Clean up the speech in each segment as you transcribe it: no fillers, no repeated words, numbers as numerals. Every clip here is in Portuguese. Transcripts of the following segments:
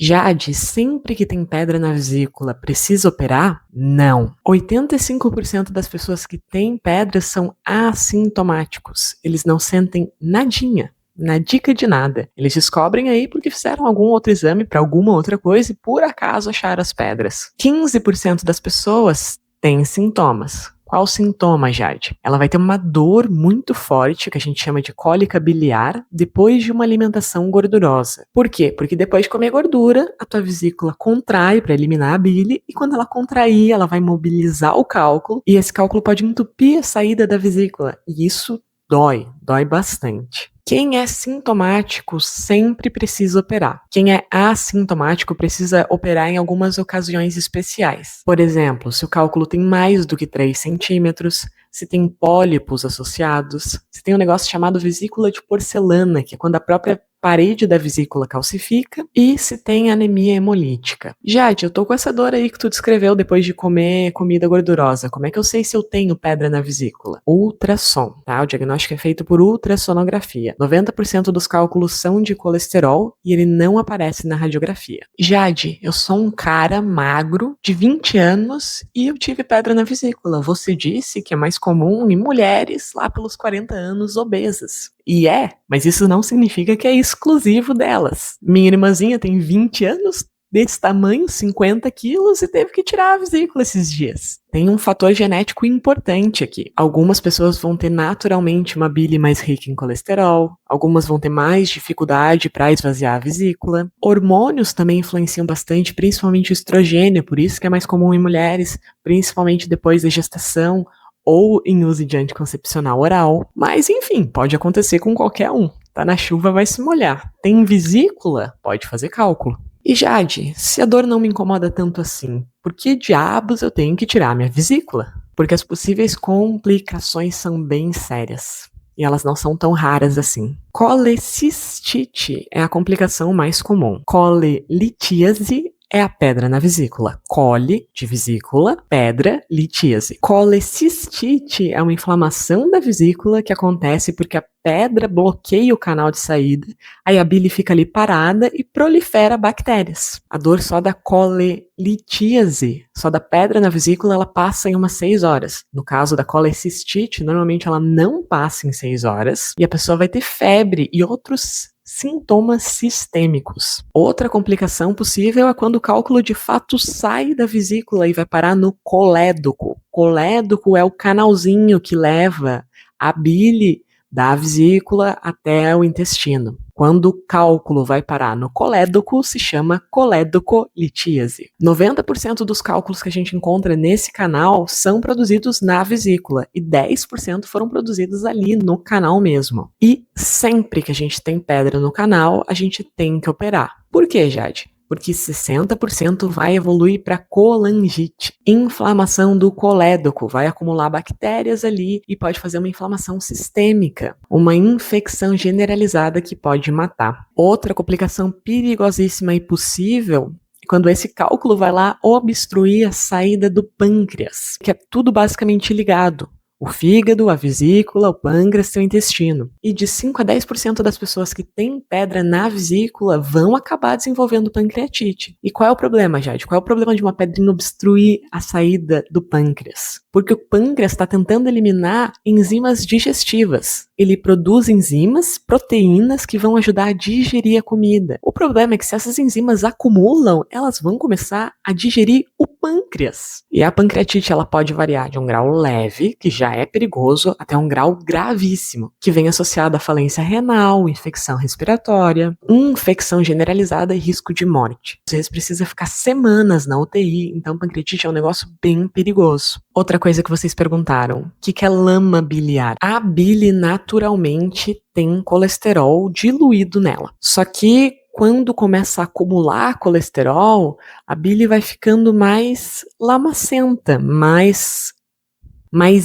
Jade, sempre que tem pedra na vesícula, precisa operar? Não. 85% das pessoas que têm pedras são assintomáticos. Eles não sentem nadinha. Na dica de nada. Eles descobrem aí porque fizeram algum outro exame para alguma outra coisa e por acaso acharam as pedras. 15% das pessoas têm sintomas. Qual sintoma, Jade? Ela vai ter uma dor muito forte, que a gente chama de cólica biliar, depois de uma alimentação gordurosa. Por quê? Porque depois de comer gordura, a tua vesícula contrai para eliminar a bile, e quando ela contrair, ela vai mobilizar o cálculo, e esse cálculo pode entupir a saída da vesícula. E isso dói bastante. Quem é sintomático sempre precisa operar. Quem é assintomático precisa operar em algumas ocasiões especiais. Por exemplo, se o cálculo tem mais do que 3 centímetros, se tem pólipos associados, se tem um negócio chamado vesícula de porcelana, que é quando a própria parede da vesícula calcifica, e se tem anemia hemolítica. Jade, eu tô com essa dor aí que tu descreveu depois de comer comida gordurosa. Como é que eu sei se eu tenho pedra na vesícula? Ultrassom, tá? O diagnóstico é feito por ultrassonografia. 90% dos cálculos são de colesterol e ele não aparece na radiografia. Jade, eu sou um cara magro de 20 anos e eu tive pedra na vesícula. Você disse que é mais comum em mulheres lá pelos 40 anos obesas. E mas isso não significa que é exclusivo delas. Minha irmãzinha tem 20 anos, desse tamanho, 50 quilos, e teve que tirar a vesícula esses dias. Tem um fator genético importante aqui. Algumas pessoas vão ter naturalmente uma bile mais rica em colesterol, algumas vão ter mais dificuldade para esvaziar a vesícula. Hormônios também influenciam bastante, principalmente o estrogênio, por isso que é mais comum em mulheres, principalmente depois da gestação, ou em uso de anticoncepcional oral. Mas, enfim, pode acontecer com qualquer um. Tá na chuva, vai se molhar. Tem vesícula? Pode fazer cálculo. E Jade, se a dor não me incomoda tanto assim, por que diabos eu tenho que tirar minha vesícula? Porque as possíveis complicações são bem sérias. E elas não são tão raras assim. Colecistite é a complicação mais comum. Colelitíase é a pedra na vesícula. Cole, de vesícula, pedra, litíase. Colecistite é uma inflamação da vesícula que acontece porque a pedra bloqueia o canal de saída, aí a bile fica ali parada e prolifera bactérias. A dor só da colelitíase, só da pedra na vesícula, ela passa em umas 6 horas. No caso da colecistite, normalmente ela não passa em 6 horas e a pessoa vai ter febre e outros sintomas sistêmicos. Outra complicação possível é quando o cálculo de fato sai da vesícula e vai parar no colédoco. Colédoco é o canalzinho que leva a bile da vesícula até o intestino. Quando o cálculo vai parar no colédoco, se chama colédocolitíase. 90% dos cálculos que a gente encontra nesse canal são produzidos na vesícula e 10% foram produzidos ali no canal mesmo. E sempre que a gente tem pedra no canal, a gente tem que operar. Por quê, Jade? Porque 60% vai evoluir para colangite, inflamação do colédoco, vai acumular bactérias ali e pode fazer uma inflamação sistêmica, uma infecção generalizada que pode matar. Outra complicação perigosíssima e possível é quando esse cálculo vai lá obstruir a saída do pâncreas, que é tudo basicamente ligado. O fígado, a vesícula, o pâncreas e o intestino. E de 5 a 10% das pessoas que têm pedra na vesícula vão acabar desenvolvendo pancreatite. E qual é o problema, Jade? Qual é o problema de uma pedrinha obstruir a saída do pâncreas? Porque o pâncreas está tentando eliminar enzimas digestivas. Ele produz enzimas, proteínas que vão ajudar a digerir a comida. O problema é que se essas enzimas acumulam, elas vão começar a digerir o pâncreas. E a pancreatite ela pode variar de um grau leve, que já é perigoso, até um grau gravíssimo, que vem associado à falência renal, infecção respiratória, infecção generalizada e risco de morte. Às vezes precisa ficar semanas na UTI, então pancreatite é um negócio bem perigoso. Outra coisa que vocês perguntaram, o que é lama biliar? A bile naturalmente tem colesterol diluído nela. Só que quando começa a acumular colesterol, a bile vai ficando mais lamacenta, mais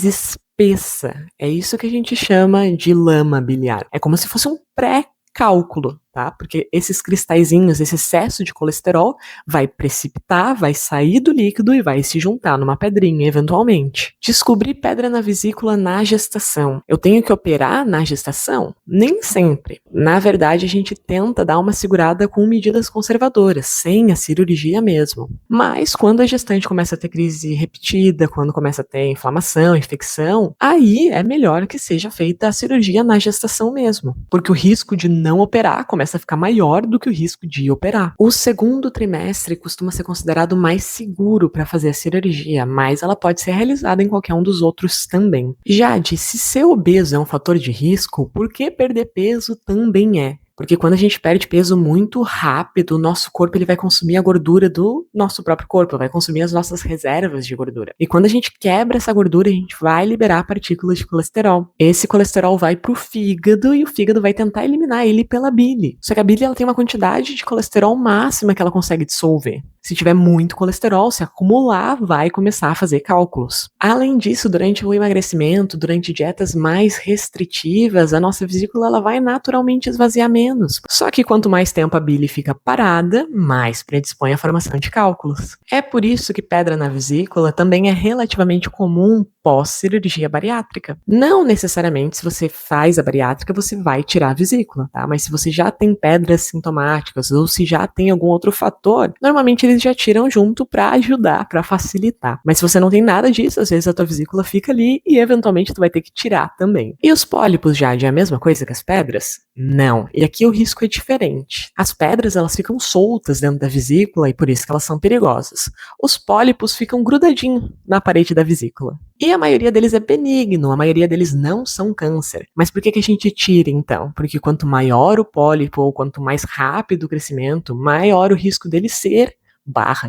espessa. É isso que a gente chama de lama biliar. É como se fosse um pré-cálculo, tá? Porque esses cristalzinhos, esse excesso de colesterol vai precipitar, vai sair do líquido e vai se juntar numa pedrinha, eventualmente. Descobrir pedra na vesícula na gestação. Eu tenho que operar na gestação? Nem sempre. Na verdade, a gente tenta dar uma segurada com medidas conservadoras, sem a cirurgia mesmo. Mas quando a gestante começa a ter crise repetida, quando começa a ter inflamação, infecção, aí é melhor que seja feita a cirurgia na gestação mesmo, porque o risco de não operar começa a ficar maior do que o risco de operar. O segundo trimestre costuma ser considerado mais seguro para fazer a cirurgia, mas ela pode ser realizada em qualquer um dos outros também. Jade, se ser obeso é um fator de risco, por que perder peso também é? Porque quando a gente perde peso muito rápido, o nosso corpo ele vai consumir a gordura do nosso próprio corpo, vai consumir as nossas reservas de gordura. E quando a gente quebra essa gordura, a gente vai liberar partículas de colesterol. Esse colesterol vai pro fígado e o fígado vai tentar eliminar ele pela bile. Só que a bile ela tem uma quantidade de colesterol máxima que ela consegue dissolver. Se tiver muito colesterol, se acumular, vai começar a fazer cálculos. Além disso, durante o emagrecimento, durante dietas mais restritivas, a nossa vesícula ela vai naturalmente esvaziar menos. Só que quanto mais tempo a bile fica parada, mais predispõe à formação de cálculos. É por isso que pedra na vesícula também é relativamente comum pós-cirurgia bariátrica. Não necessariamente se você faz a bariátrica você vai tirar a vesícula, tá? Mas se você já tem pedras sintomáticas ou se já tem algum outro fator, normalmente eles já tiram junto para ajudar, para facilitar. Mas se você não tem nada disso, às vezes a tua vesícula fica ali e eventualmente tu vai ter que tirar também. E os pólipos, Jade, é a mesma coisa que as pedras? Não. E aqui o risco é diferente. As pedras, elas ficam soltas dentro da vesícula e por isso que elas são perigosas. Os pólipos ficam grudadinhos na parede da vesícula. E a maioria deles é benigno, a maioria deles não são câncer. Mas por que a gente tira então? Porque quanto maior o pólipo ou quanto mais rápido o crescimento, maior o risco dele ser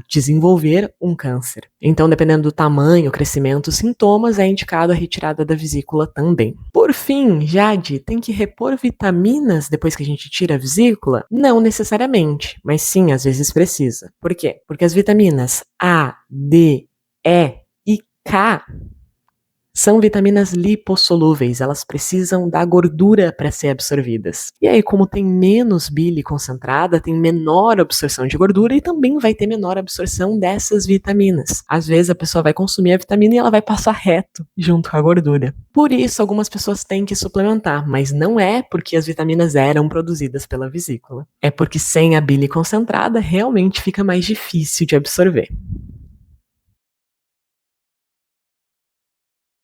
desenvolver um câncer. Então, dependendo do tamanho, crescimento, sintomas, é indicado a retirada da vesícula também. Por fim, Jade, tem que repor vitaminas depois que a gente tira a vesícula? Não necessariamente, mas sim, às vezes precisa. Por quê? Porque as vitaminas A, D, E e K são vitaminas lipossolúveis, elas precisam da gordura para ser absorvidas. E aí, como tem menos bile concentrada, tem menor absorção de gordura e também vai ter menor absorção dessas vitaminas. Às vezes a pessoa vai consumir a vitamina e ela vai passar reto junto com a gordura. Por isso, algumas pessoas têm que suplementar, mas não é porque as vitaminas eram produzidas pela vesícula. É porque sem a bile concentrada, realmente fica mais difícil de absorver.